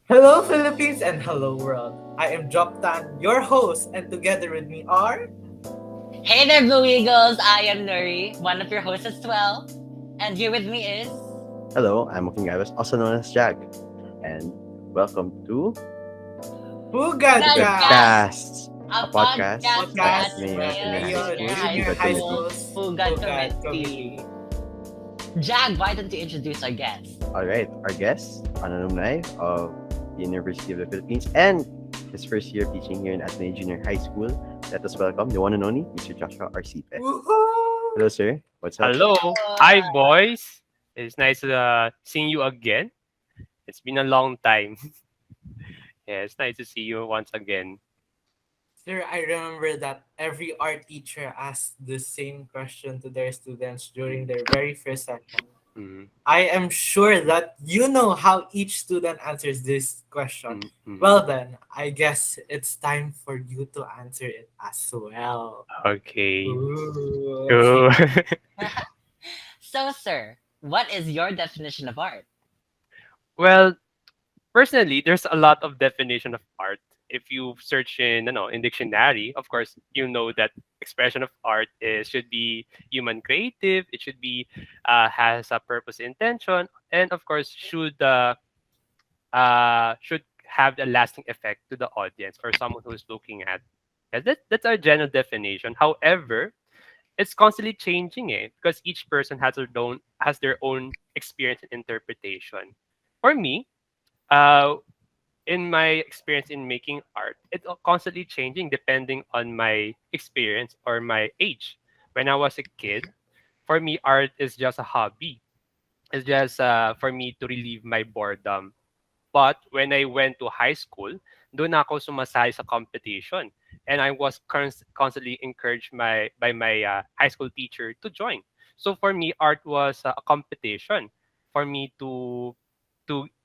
Hello, Philippines, and hello, world. I am Joktan, your host, and together with me are. Hey there, Blue Eagles! I am Nuri, one of your hosts as well. And here with me is Hello, I'm Joachim Galvez, also known as Jack, and welcome to PUGADKasts, PUGADcast, PUGADKasts, a a podcast podcast that at podcast Ateneo by Junior Ateneo's High Ateneo Junior School's High Junior Pugad High Committee. School School's Pugad Pugad Committee. Committee. Jag, why don't you introduce our guest? Alright, our guest, an alumni of the University of the Philippines and his first year of teaching here in Ateneo Junior High School. Let us welcome the one and only Mr. Joshua Arcipe. Woohoo! Hello, sir. What's up? Hello. Hi, boys. It's nice seeing you again. It's been a long time. Yeah, it's nice to see you once again. Sir, I remember that every art teacher asked the same question to their students during Mm, their very first session. mm, I am sure that you know how each student answers this question. mm, mm. Well, then, I guess it's time for you to answer it as well. Okay. Ooh. So, So, sir, what is your definition of art? well, personally, there's a lot of definition of art. If you search in dictionary, of course, you know that expression of art is should be human creative. It should be has a purpose, intention, and of course, should have a lasting effect to the audience or someone who is looking at. Yeah, that's our general definition. However, it's constantly changing because each person has their own experience and interpretation. For me, uh, in my experience in making art, it's constantly changing depending on my experience or my age. When I was a kid, for me, art is just a hobby. It's just for me to relieve my boredom. But when I went to high school, doon ako sumasali sa competition. And I was constantly encouraged by my high school teacher to join. So for me, art was a competition for me to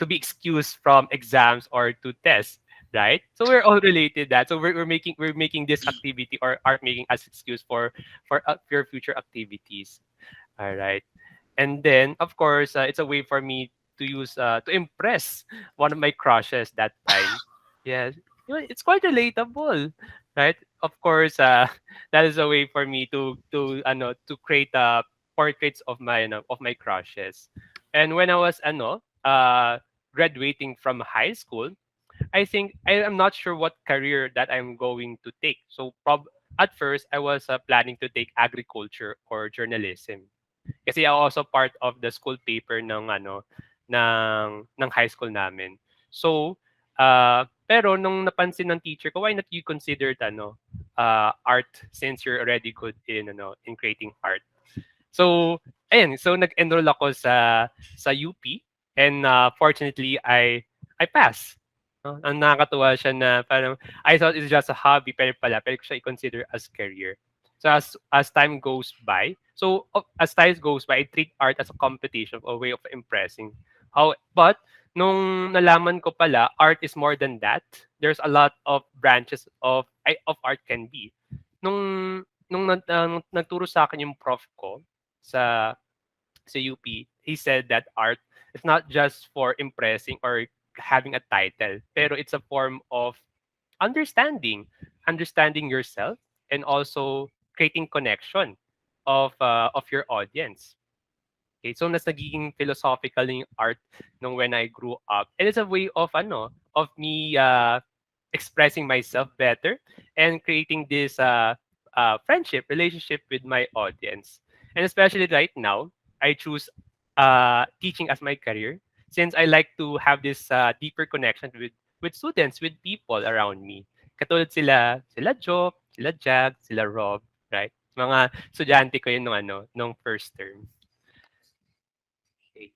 be excused from exams or to tests, right? So we're all related that. So we're making this activity or art making as excuse for your future activities. All right. And then, of course, it's a way for me to impress one of my crushes that time. Yes, it's quite relatable, right? Of course, that is a way for me to create portraits of my crushes. And when I was graduating from high school, I think I am not sure what career that I'm going to take. So at first I was planning to take agriculture or journalism. Kasi ako also part of the school paper ng high school namin. So, pero nung napansin ng teacher ko, why not you consider art since you're already good in creating art. So, ayun, so nag-enroll ako sa UP and fortunately I passed. No? Ang nakakatuwa siya na parang I thought it's just a hobby pero pala pwede ko siya i-consider as career. So as time goes by, as time goes by, I treat art as a competition, a way of impressing. But nung nalaman ko pala, art is more than that. There's a lot of branches of art can be. Nung nagturo sa akin yung prof ko sa sa UP, he said that art is not just for impressing or having a title, pero it's a form of understanding yourself, and also creating connection of your audience. Okay, so nas nagiging philosophical yung art nung when I grew up. And it's a way of me expressing myself better and creating this friendship relationship with my audience. And especially right now, I choose teaching as my career since I like to have this deeper connection with students, with people around me. Katulad sila Joe, sila Jag, sila Rob, right? Mga estudyante ko yun nung first term. Okay.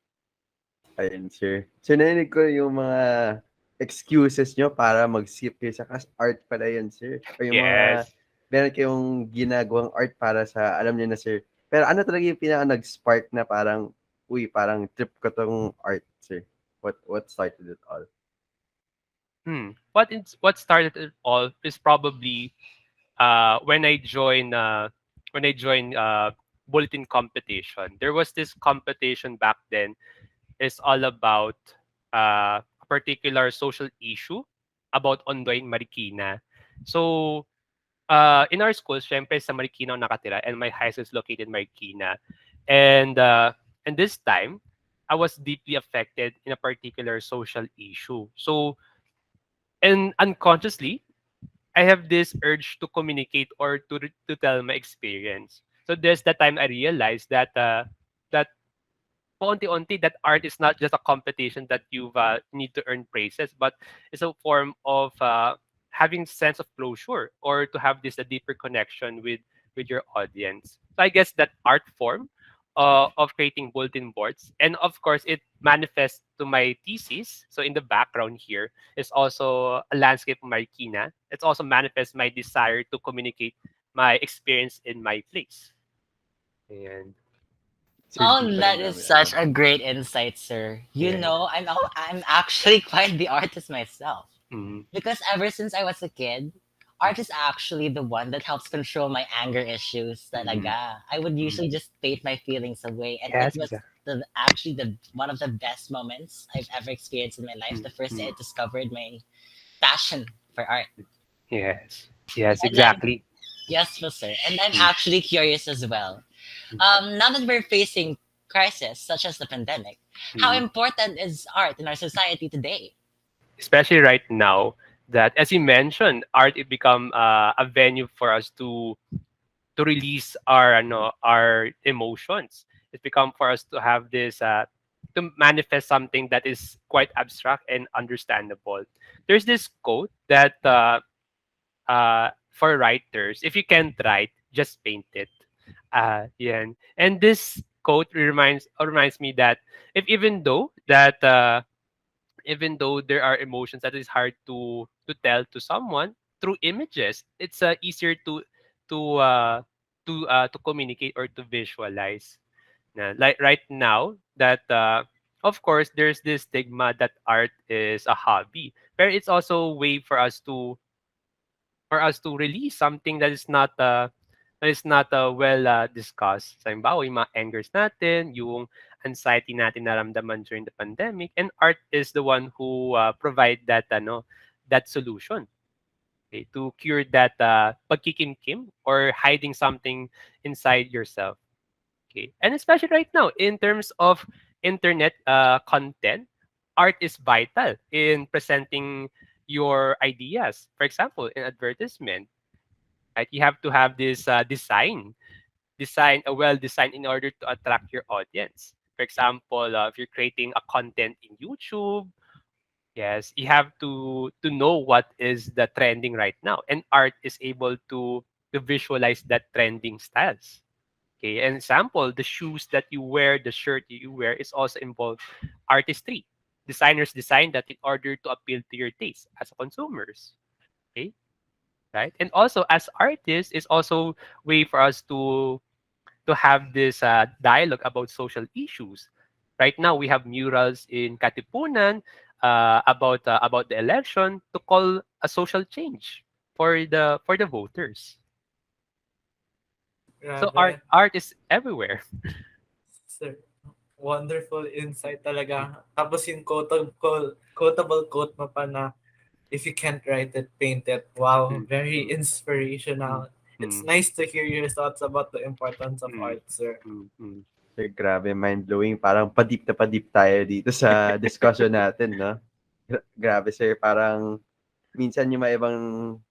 Ayun, sir. So, narinig ko yung mga excuses nyo para mag-skip kayo sa class. Art pala yun, sir. O yung mga, Yes. meron kayong ginagawang art para sa, alam niyo na, sir. Pero ano talaga yung pinaka nag-spark na parang, uy, parang trip ko tong art, sir? What started it all? What started it all is probably uh, when I joined uh, when I joined bulletin competition. There was this competition back then. It's all about a particular social issue about ongoing Marikina. So in our school, syempre sa Marikina ako nakatira and my high school is located in Marikina. And and this time, I was deeply affected in a particular social issue. So and unconsciously, I have this urge to communicate or to tell my experience. So there's that time I realized that that paunti-unti that art is not just a competition that you need to earn praises, but it's a form of having sense of closure or to have this a deeper connection with your audience. So I guess that art form of creating bulletin boards, and of course it manifests to my thesis. So in the background here is also a landscape of Marikina. It's also manifests my desire to communicate my experience in my place. And Sir Oh, G pa rin that is namin such alam. a great insight, sir. You yeah. know, I'm actually quite the artist myself. Mm, Because ever since I was a kid, art is actually the one that helps control my anger issues. mm, Talaga. I would mm. usually just paint my feelings away, and it Yes, was exactly. actually the one of the best moments I've ever experienced in my life. Mm, The first day mm. I discovered my passion for art. Yes. Yes, And I'm exactly. yes, well, sir. And I'm Mm, actually curious as well. mm, Now that we're facing crisis such as the pandemic, how mm. important is art in our society today? Especially right now that, as you mentioned, art it become a venue for us to release our our emotions. It become for us to have this to manifest something that is quite abstract and understandable. There's this quote that for writers, if you can't write, just paint it. Yeah. And this quote reminds me that if even though there are emotions that is hard to tell to someone through images, it's easier to communicate or to visualize. Like right now that of course there's this stigma that art is a hobby, but it's also a way for us to release something that is not well discussed. Sa halimbawa, yung mga angers natin, yung anxiety natin naramdaman during the pandemic, and art is the one who provide that solution, okay, to cure that pagkikimkim or hiding something inside yourself. Okay, and especially right now in terms of internet content, art is vital in presenting your ideas. For example, in advertisement, right? You have to have this design a well design in order to attract your audience. For example, if you're creating a content in YouTube, yes, you have to know what is the trending right now, and art is able to visualize that trending styles. Okay, an example, the shoes that you wear, the shirt you wear is also involved artistry. Designers design that in order to appeal to your taste as a consumers. Okay, right? And also as artists, it's also way for us to have this dialogue about social issues. Right now, we have murals in Katipunan about the election to call a social change for the voters. So art Grabe. art is everywhere. Sir, wonderful insight talaga. Tapos yung quotable quote mo pa na, if you can't write it, paint it. Wow, Mm, very mm, mm, inspirational. It's mm, nice to hear your thoughts about the importance of mm, art, sir. mm, mm. Sir, grabe, mind-blowing. Parang padip na padip tayo dito sa discussion natin, no? Grabe, sir. Parang minsan yung mga ibang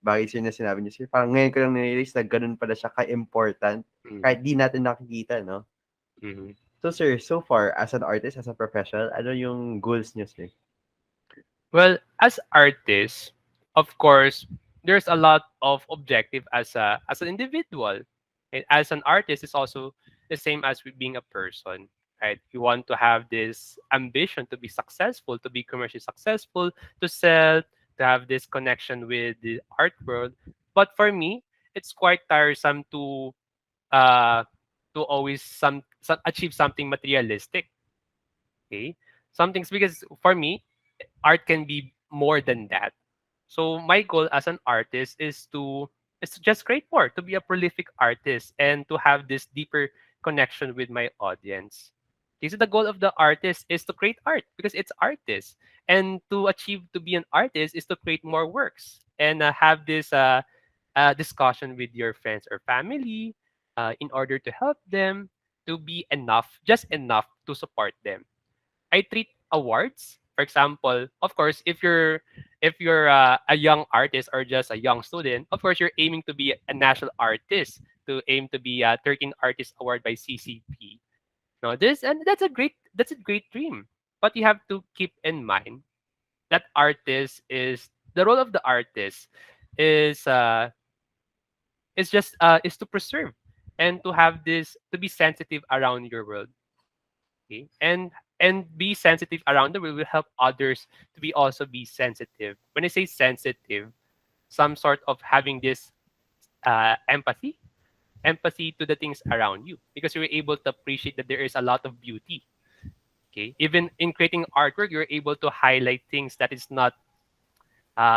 bagay sir na sinabi niyo, sir, parang ngayon ko lang na-realize na ganun pala siya ka-important Mm, kahit di natin nakikita, no? mm. So, sir, so far, as an artist, as a professional, ano yung goals niyo, sir? Well, as artists, of course, there's a lot of objective as an individual. And as an artist, it's also the same as with being a person, right? You want to have this ambition to be successful, to be commercially successful, to sell, to have this connection with the art world. But for me, it's quite tiresome uh to always achieve something materialistic. Okay, some things, because for me art can be more than that. So my goal as an artist is to just create more, to be a prolific artist and to have this deeper connection with my audience. Okay, so the goal of the artist is to create art because it's artist, and to achieve to be an artist is to create more works and have this discussion with your friends or family in order to help them to be enough, just enough to support them. I treat awards, for example, of course, if you're a young artist or just a young student, of course, you're aiming to be a national artist, to aim to be a 13 Artist Award by CCP. No, this and that's a great dream. But you have to keep in mind that artist is the role of the artist is is to preserve and to have this to be sensitive around your world. Okay? And be sensitive around the world will help others to be also be sensitive. When I say sensitive, some sort of having this empathy to the things around you because you're able to appreciate that there is a lot of beauty. Okay, even in creating artwork, you're able to highlight things that is not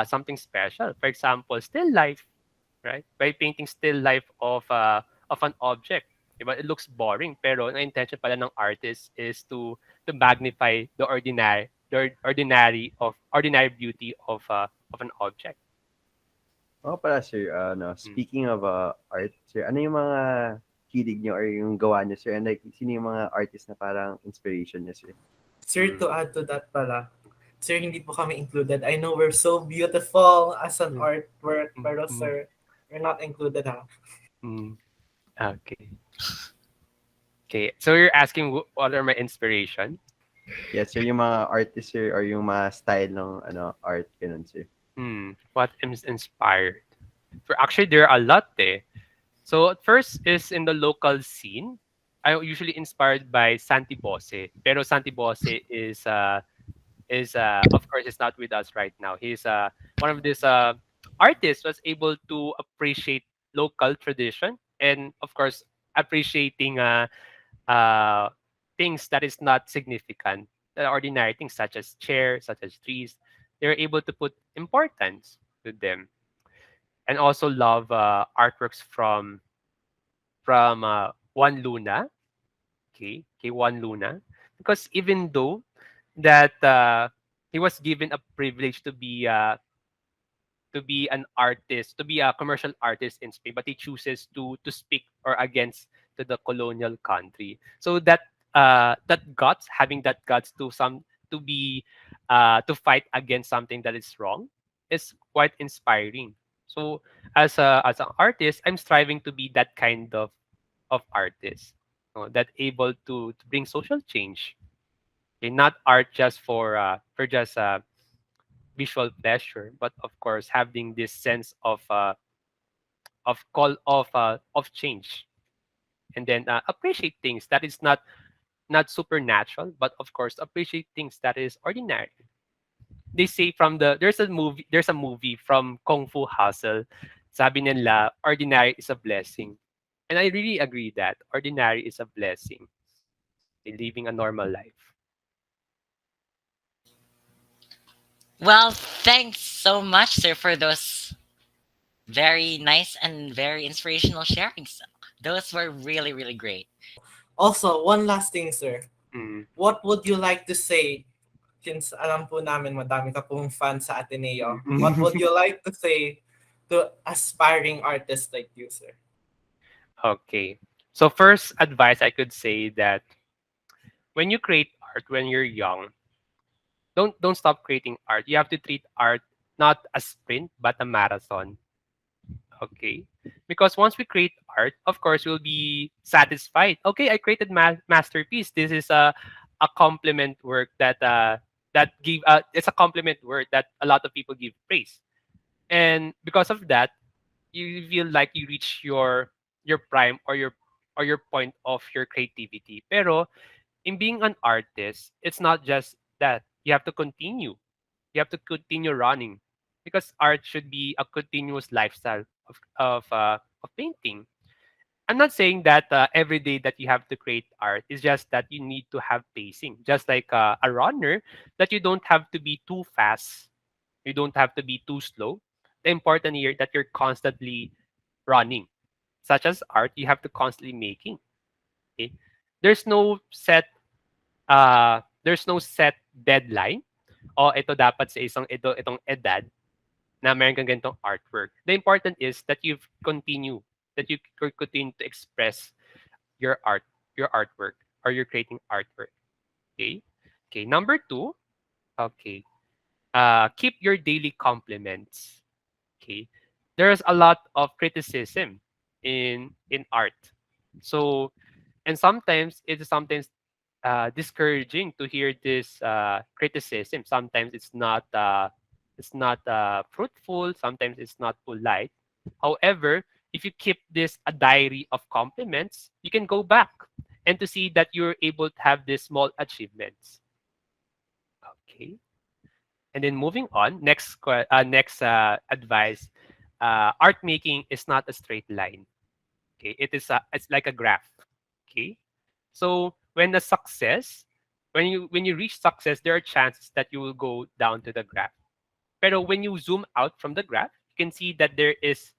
something special. For example, still life, right? By painting still life of an object. Diba? It looks boring, pero ang intention pala ng artist is to magnify the ordinary beauty of an object. Oo pala sir, speaking of art sir, ano yung mga hilig niyo or yung gawa niyo sir? And like, sino yung mga artist na parang inspiration niyo sir? Sir, to add to that pala, sir, hindi po kami included. I know we're so beautiful as an artwork, pero sir, we're not included ha. Mm. Okay. Okay. So you're asking what are my inspiration? Yes sir, yung mga artist sir or yung mga style ng art ganun sir. What is inspired? Actually, there are a lot eh. So at first is in the local scene. I'm usually inspired by Santi Bose. Pero Santi Bose is of course is not with us right now. He's one of these artists was able to appreciate local tradition and of course appreciating uh, things that is not significant, the ordinary things such as chairs, such as trees. They're able to put importance to them, and also love artworks from Juan Luna. Okay, Juan Luna, because even though that he was given a privilege to be an artist, to be a commercial artist in Spain, but he chooses to speak or against to the colonial country. So that guts, having that guts to be to fight against something that is wrong, is quite inspiring. So as an artist, I'm striving to be that kind of artist, that able to bring social change. Okay, not art just for just visual pleasure, but of course having this sense of call of change, and then appreciate things that is not supernatural, but of course appreciate things that is ordinary. They say there's a movie from Kung Fu Hustle. Sabi nila, ordinary is a blessing. And I really agree that ordinary is a blessing in living a normal life. Well, thanks so much, sir, for those very nice and very inspirational sharings. Those were really, really great. Also, one last thing, sir. Mm. What would you like to say? Since alam po namin madami ka pong fan sa Ateneo. What would you like to say to aspiring artists like you, sir? Okay. So first advice I could say that when you create art when you're young, don't stop creating art. You have to treat art not a sprint but a marathon. Okay. Because once we create art, of course we'll be satisfied. Okay, I created masterpiece. This is a compliment work that give it's a compliment word that a lot of people give praise. And because of that, you feel like you reach your prime or your point of your creativity. Pero in being an artist, it's not just that. You have to continue. You have to continue running because art should be a continuous lifestyle of painting. I'm not saying that every day that you have to create art. It's just that you need to have pacing. Just like a runner, that you don't have to be too fast. You don't have to be too slow. The important here that you're constantly running. Such as art, you have to constantly making. Okay? There's no set there's no set deadline. O ito dapat sa itong edad na meron kang ganitong artwork. The important is that you continue to express your artwork, or you're creating artwork. Okay? Okay, number 2, okay. Keep your daily compliments. Okay? There's a lot of criticism in art. So, and sometimes it is discouraging to hear this criticism. Sometimes it's not fruitful. Sometimes it's not polite. However, if you keep this a diary of compliments, you can go back and to see that you're able to have these small achievements. Okay. And then moving on, next advice: art making is not a straight line. Okay, it's like a graph. Okay, so when you reach success, there are chances that you will go down to the graph. Pero when you zoom out from the graph, you can see that there is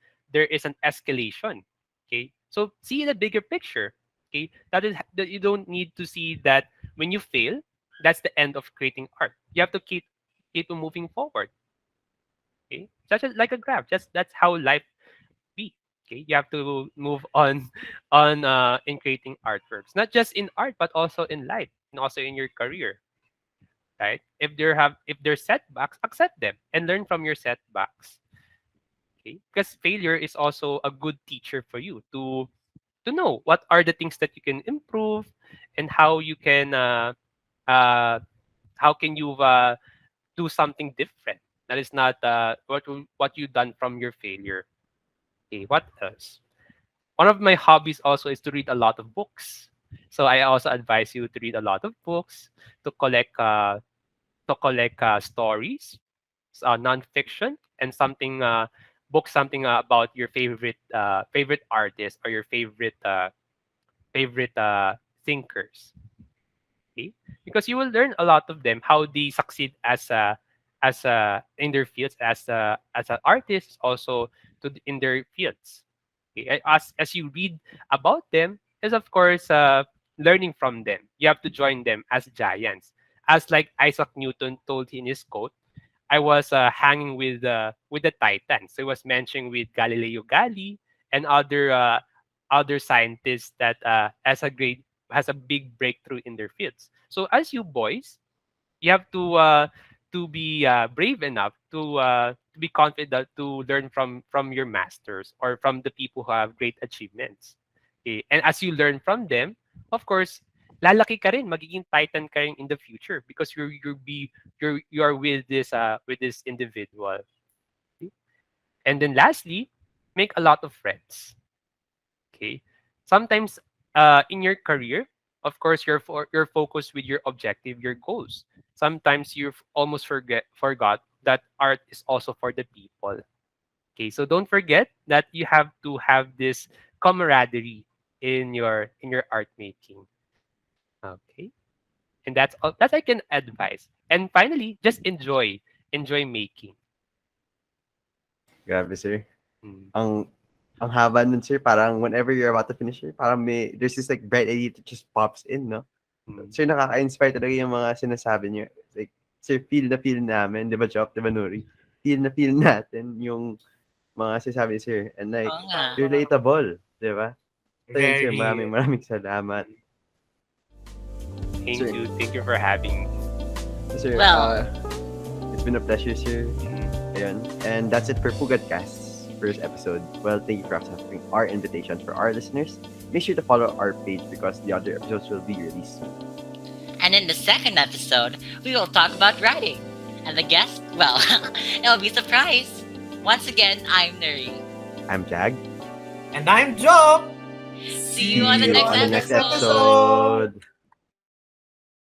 an escalation. Okay, so see the bigger picture. Okay, that you don't need to see that when you fail, that's the end of creating art. You have to keep moving forward. Okay, like a graph. That's how life be. Okay, you have to move on in creating artworks, not just in art but also in life and also in your career. Right? If there's setbacks, accept them and learn from your setbacks. Okay, because failure is also a good teacher for you to know what are the things that you can improve, and uh, how can you do something different that is not what you done from your failure. Okay, what else? One of my hobbies also is to read a lot of books. So I also advise you to read a lot of books, to collect stories, nonfiction, and something about your favorite artist, or your favorite thinkers. Okay, because you will learn a lot of them, how they succeed as in their fields, as an artist, also in their fields. Okay, as you read about them, is of course learning from them. You have to join them as giants, as like Isaac Newton told in his quote. I was hanging with the Titans. So he was mentioning with Galileo Galilei and other scientists that has a big breakthrough in their fields. So as you boys, you have to be brave enough to be confident to learn from your masters, or from the people who have great achievements. Okay? And as you learn from them, of course, lalaki ka rin, magiging titan ka rin in the future, because you are with this individual. Okay? And then lastly, make a lot of friends. Okay, sometimes in your career, of course, you're focused with your objective, your goals. Sometimes you almost forgot that art is also for the people. Okay, so don't forget that you have to have this camaraderie in your art making. Okay, and that's all that I can advise. And finally, just enjoy making. Grabe, sir. Mm. Ang haba nun, sir. Parang whenever you're about to finish, sir, parang there's this like bright idea that just pops in, no? Mm. Sir, nakaka-inspire talaga yung mga sinasabi niyo. Like, sir, feel na feel namin, di ba, Jock? Di ba, Nuri? Feel na feel natin yung mga sinasabi ni sir. And like, Oo nga. relatable, di ba? So yun, sir, Very. maraming salamat. Sir. Thank you for having me. Sir, Well- it's been a pleasure, sir. Mm. Ayun. And that's it for PUGADKasts first episode. Well, thank you for accepting our invitation. For our listeners, make sure to follow our page because the other episodes will be released soon. And in the second episode, we will talk about writing. And the guest, well, it'll be a surprise. Once again, I'm Nuri. I'm Jag. And I'm Joe. See you on the See you next on the next episode. episode.